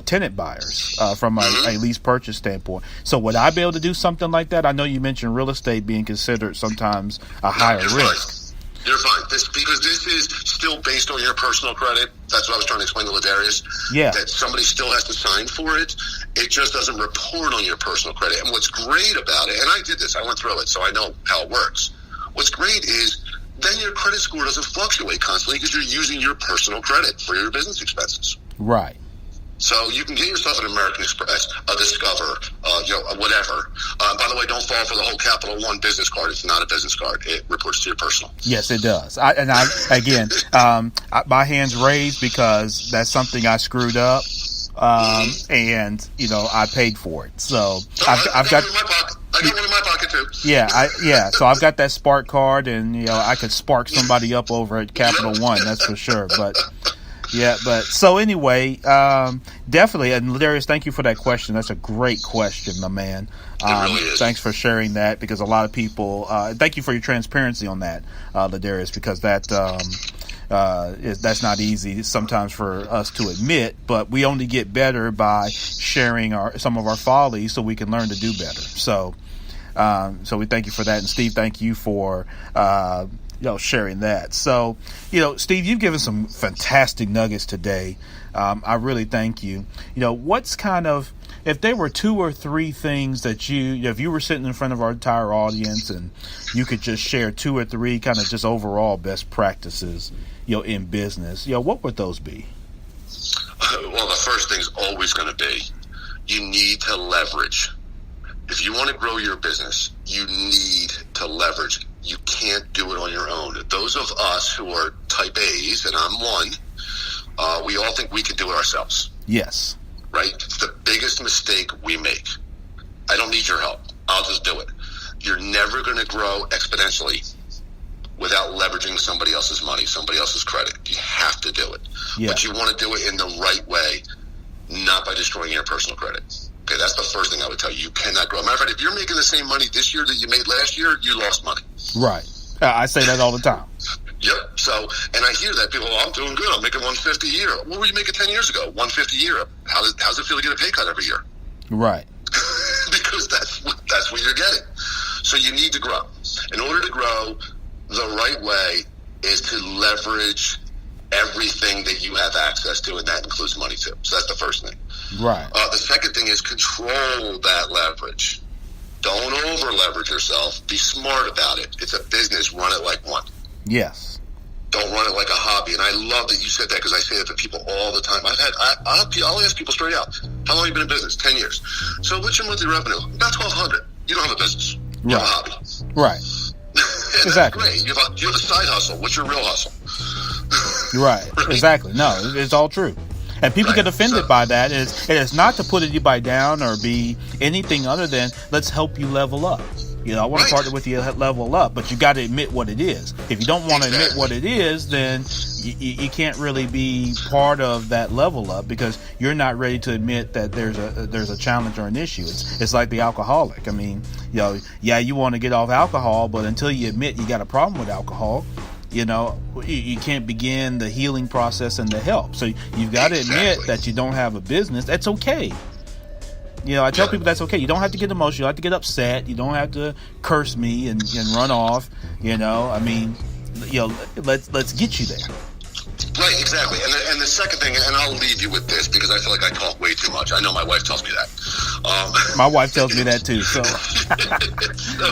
tenant buyers from a lease purchase standpoint. So would I be able to do something like that? I know you mentioned real estate being considered sometimes a higher risk. You're fine. Because this is still based on your personal credit. That's what I was trying to explain to Ladarius. Yeah. That somebody still has to sign for it. It just doesn't report on your personal credit. And what's great about it, and I did this, I went through it, so I know how it works. What's great is then your credit score doesn't fluctuate constantly because you're using your personal credit for your business expenses. Right. So you can get yourself an American Express, a Discover, whatever. By the way, don't fall for the whole Capital One business card. It's not a business card. It reports to your personal. Yes, it does. My hand's raised because that's something I screwed up, and I paid for it. So I've got. I got one in my pocket too. Yeah. So I've got that Spark card, and I could spark somebody up over at Capital One. That's for sure. But so anyway, definitely. And Ladarius, thank you for that question. That's a great question, my man. It really is. Thanks for sharing that, because a lot of people. Thank you for your transparency on that, Ladarius, because that that's not easy sometimes for us to admit. But we only get better by sharing some of our follies, so we can learn to do better. So we thank you for that, and Steve, thank you for. Sharing that. So, Steve, you've given some fantastic nuggets today. I really thank you. What's kind of, if there were 2 or 3 things that if you were sitting in front of our entire audience and you could just share 2 or 3 kind of just overall best practices, in business, what would those be? Well, the first thing's always going to be, you need to leverage. If you want to grow your business, you need to leverage. You can't do it on your own. Those of us who are type A's, and I'm one, we all think we can do it ourselves. Yes. Right? It's the biggest mistake we make. I don't need your help. I'll just do it. You're never going to grow exponentially without leveraging somebody else's money, somebody else's credit. You have to do it. Yeah. But you want to do it in the right way, not by destroying your personal credit. Okay, that's the first thing I would tell you. You cannot grow. Matter of fact, if you're making the same money this year that you made last year, you lost money. Right. I say that all the time. Yep. So, and I hear that people, I'm doing good. I'm making $150 a year. What were you making 10 years ago? $150 a year. How's it feel to get a pay cut every year? Right. Because that's what you're getting. So you need to grow. In order to grow, the right way is to leverage everything that you have access to, and that includes money too. So that's the first thing. Right. The second thing is control that leverage. Don't over leverage yourself. Be smart about it. It's a business. Run it like one. Yes. Don't run it like a hobby. And I love that you said that, because I say that to people all the time. I'll ask people straight out, how long have you been in business? 10 years. So what's your monthly revenue? About $1,200. You don't have a business. You have a hobby. Right. Exactly. That's great. You have a side hustle. What's your real hustle? Right. Exactly. No, it's all true. And people get offended by that. It is not to put anybody down or be anything other than let's help you level up. I want to partner with you to level up, but you got to admit what it is. If you don't want to admit what it is, then you can't really be part of that level up, because you're not ready to admit that there's a challenge or an issue. It's like the alcoholic. I mean, you want to get off alcohol, but until you admit you got a problem with alcohol, you can't begin the healing process and the help. So you've got to admit that you don't have a business. That's okay. I tell people that's okay. You don't have to get emotional. You don't have to get upset. You don't have to curse me and run off. I mean, let's get you there. Right, exactly. And the second thing, and I'll leave you with this because I feel like I talk way too much. I know my wife tells me that. My wife tells me that too. So,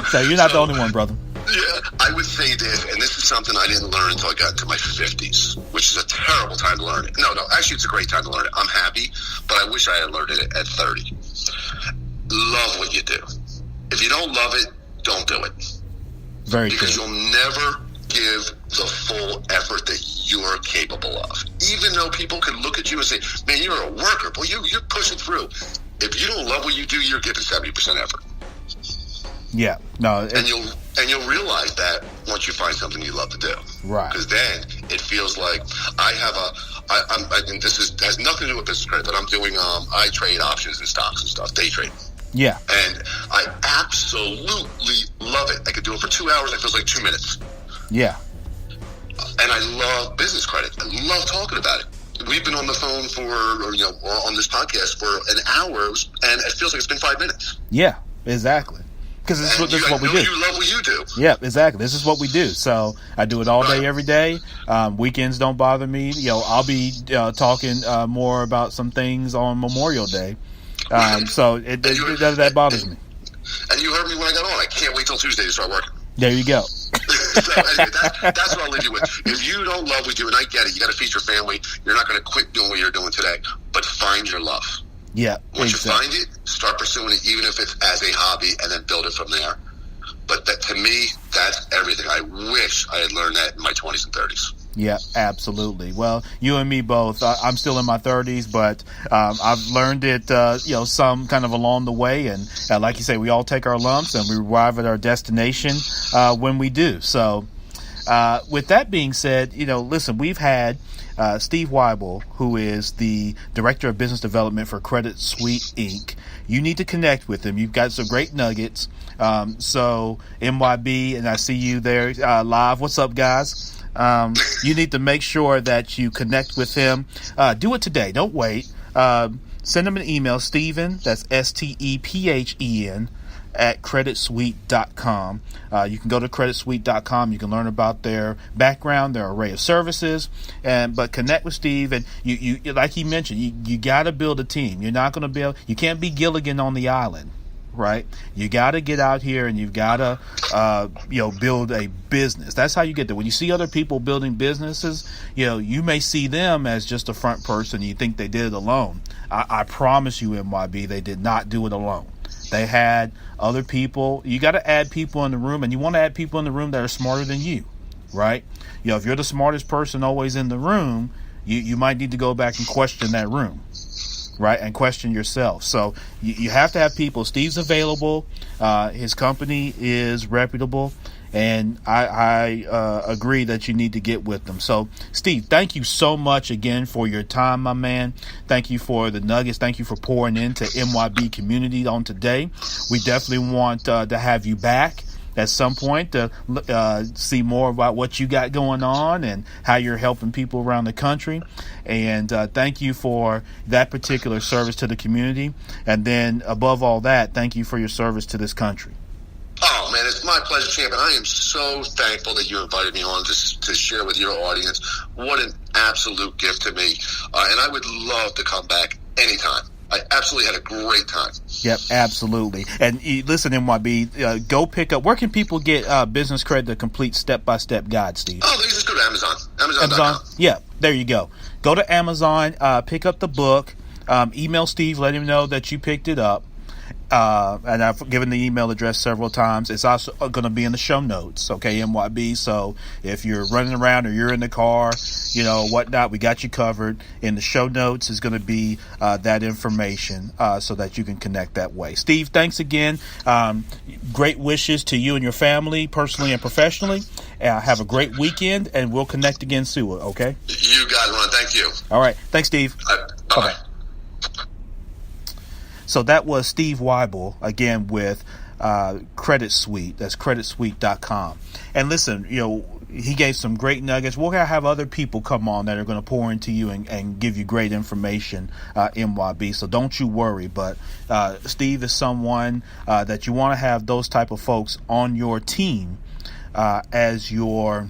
so you're not the only one, brother. Yeah, I would say this, and this is something I didn't learn until I got into my 50s, which is a terrible time to learn it. No, actually, it's a great time to learn it. I'm happy, but I wish I had learned it at 30. Love what you do. If you don't love it, don't do it. Very because true. You'll never give the full effort that you're capable of. Even though people can look at you and say, man, you're a worker. Boy, you're pushing through. If you don't love what you do, you're giving 70% effort. Yeah, no, and you'll realize that once you find something you love to do, right? Because then it feels like and this has nothing to do with business credit, but I'm doing I trade options and stocks and stuff, day trade. Yeah, and I absolutely love it. I could do it for 2 hours. It feels like 2 minutes. Yeah, and I love business credit. I love talking about it. We've been on the phone or on this podcast for an hour, and it feels like it's been 5 minutes. Yeah, exactly. Because this is what we do. You love what you do. Yeah, exactly. This is what we do. So I do it all day, every day. Weekends don't bother me. I'll be talking more about some things on Memorial Day. So that bothers me. And you heard me when I got on. I can't wait till Tuesday to start working. There you go. So anyway, that's what I'll leave you with. If you don't love what you do, and I get it, you got to feed your family. You're not going to quit doing what you're doing today, but find your love. Yeah. Once you find it, start pursuing it, even if it's as a hobby, and then build it from there. But to me, that's everything. I wish I had learned that in my 20s and 30s. Yeah, absolutely. Well, you and me both. I'm still in my 30s, but I've learned it, some kind of along the way. And like you say, we all take our lumps and we arrive at our destination when we do. So with that being said, listen, we've had Steve Wible, who is the Director of Business Development for Credit Suite, Inc. You need to connect with him. You've got some great nuggets. So MYB, and I see you there live. What's up, guys? You need to make sure that you connect with him. Do it today. Don't wait. Send him an email, Stephen, that's STEPHEN, at creditsuite.com. You can go to creditsuite.com. You can learn about their background, their array of services, but connect with Steve. And you like he mentioned, you got to build a team. You're not going to you can't be Gilligan on the island, right? You got to get out here and you've got to build a business. That's how you get there. When you see other people building businesses, you may see them as just a front person. You think they did it alone. I promise you, MYB, they did not do it alone. They had other people. You got to add people in the room, and you want to add people in the room that are smarter than you, right? If you're the smartest person always in the room, you might need to go back and question that room, right? And question yourself. So you have to have people. Steve's available. His company is reputable. And I agree that you need to get with them. So, Steve, thank you so much again for your time, my man. Thank you for the nuggets. Thank you for pouring into MYB community on today. We definitely want to have you back at some point to see more about what you got going on and how you're helping people around the country. And thank you for that particular service to the community. And then, above all that, thank you for your service to this country. Oh, man, it's my pleasure, Champ, and I am so thankful that you invited me on to share with your audience. What an absolute gift to me. And I would love to come back anytime. I absolutely had a great time. Yep, absolutely. And listen, NYB, go pick up. Where can people get business credit, the complete step-by-step guide, Steve? Oh, they just go to Amazon. Amazon.com. Yeah, there you go. Go to Amazon, pick up the book, email Steve, let him know that you picked it up. And I've given the email address several times. It's also going to be in the show notes, okay, NYB. So if you're running around or you're in the car, whatnot, we got you covered. In the show notes is going to be that information so that you can connect that way. Steve, thanks again. Great wishes to you and your family, personally and professionally. Have a great weekend, and we'll connect again soon, okay? You got it, Ron. Thank you. All right. Thanks, Steve. Bye-bye. So that was Steve Wible, again, with Credit Suite. That's creditsuite.com. And listen, he gave some great nuggets. We're going to have other people come on that are going to pour into you and give you great information, MYB. So don't you worry. But Steve is someone that you want to have those type of folks on your team as you're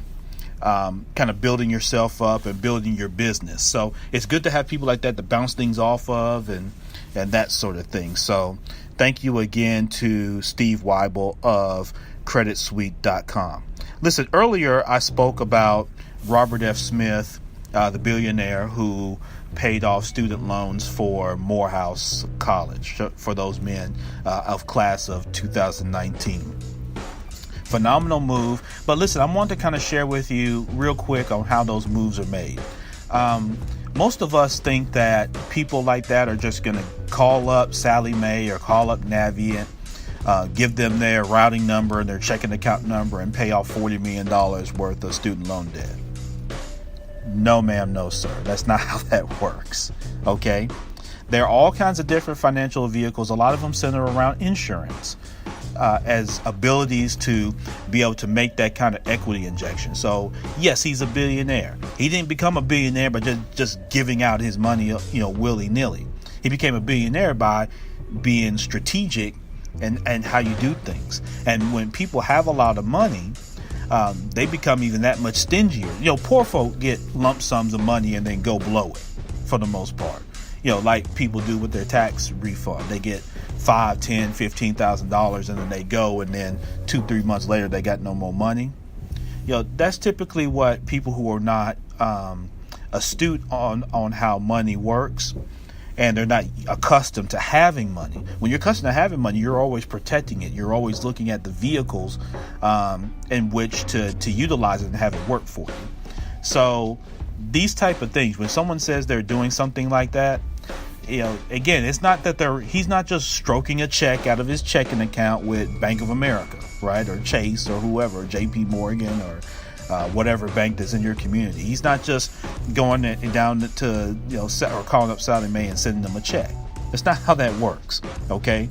kind of building yourself up and building your business. So it's good to have people like that to bounce things off of and that sort of thing. So thank you again to Steve Wible of creditsuite.com. Listen, earlier I spoke about Robert F. Smith, the billionaire who paid off student loans for Morehouse College for those men of class of 2019. Phenomenal move. But listen, I want to kind of share with you real quick on how those moves are made. Most of us think that people like that are just going to call up Sally Mae or call up Navient, give them their routing number and their checking account number and pay off $40 million worth of student loan debt. No, ma'am, no, sir. That's not how that works. Okay? There are all kinds of different financial vehicles. A lot of them center around insurance as abilities to be able to make that kind of equity injection. So, yes, he's a billionaire. He didn't become a billionaire by just giving out his money, willy-nilly. He became a billionaire by being strategic and how you do things. And when people have a lot of money, they become even that much stingier. Poor folk get lump sums of money and then go blow it for the most part. Like people do with their tax refund. They get $5,000, $10,000, $15,000 and then they go, and then 2-3 months later they got no more money. That's typically what people who are not astute on how money works, and they're not accustomed to having money. When you're accustomed to having money, you're always protecting it. You're always looking at the vehicles in which to utilize it and have it work for you. So these type of things, when someone says they're doing something like that, again, it's not that he's not just stroking a check out of his checking account with Bank of America, right? Or Chase or whoever, JP Morgan or whatever bank that's in your community. He's not just going down to, or calling up Sally Mae and sending them a check. That's not how that works, okay?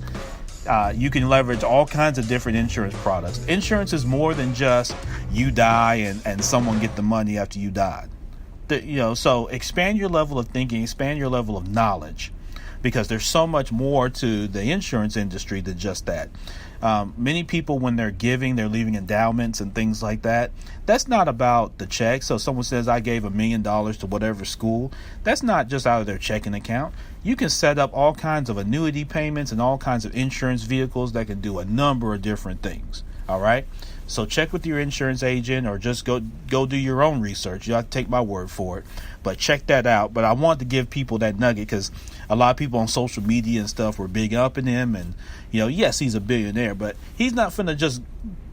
You can leverage all kinds of different insurance products. Insurance is more than just you die and someone get the money after you died. So expand your level of thinking, expand your level of knowledge, because there's so much more to the insurance industry than just that. Many people, when they're giving, they're leaving endowments and things like that. That's not about the check. So someone says, I gave $1 million to whatever school. That's not just out of their checking account. You can set up all kinds of annuity payments and all kinds of insurance vehicles that can do a number of different things. All right. So check with your insurance agent, or just go do your own research. You have to take my word for it, but check that out. But I wanted to give people that nugget because a lot of people on social media and stuff were big up in him. And, yes, he's a billionaire, but he's not finna just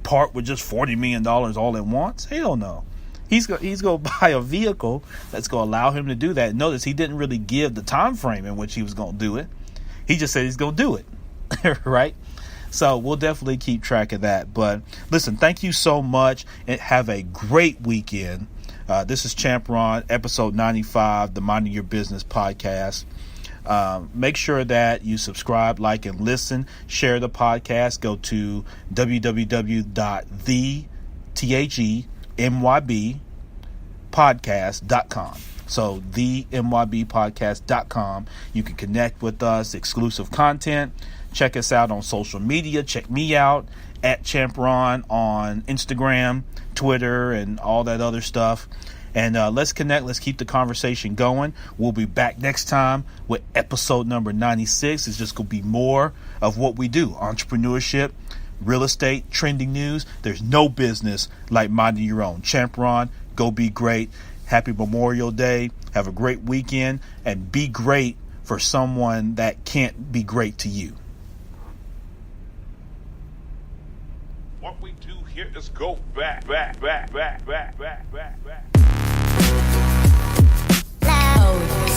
part with just $40 million all at once. Hell no. He's going to buy a vehicle that's going to allow him to do that. Notice he didn't really give the time frame in which he was going to do it. He just said he's going to do it. Right? So we'll definitely keep track of that. But listen, thank you so much and have a great weekend. This is Champ Ron, episode 95, the Minding Your Business podcast. Make sure that you subscribe, like, and listen. Share the podcast. Go to www.themybpodcast.com. So themybpodcast.com. You can connect with us, exclusive content. Check us out on social media. Check me out at Champ Ron on Instagram, Twitter, and all that other stuff. And let's connect. Let's keep the conversation going. We'll be back next time with episode number 96. It's just going to be more of what we do. Entrepreneurship, real estate, trending news. There's no business like minding your own. Champ Ron, go be great. Happy Memorial Day. Have a great weekend. And be great for someone that can't be great to you. What we do here is go back. Loud.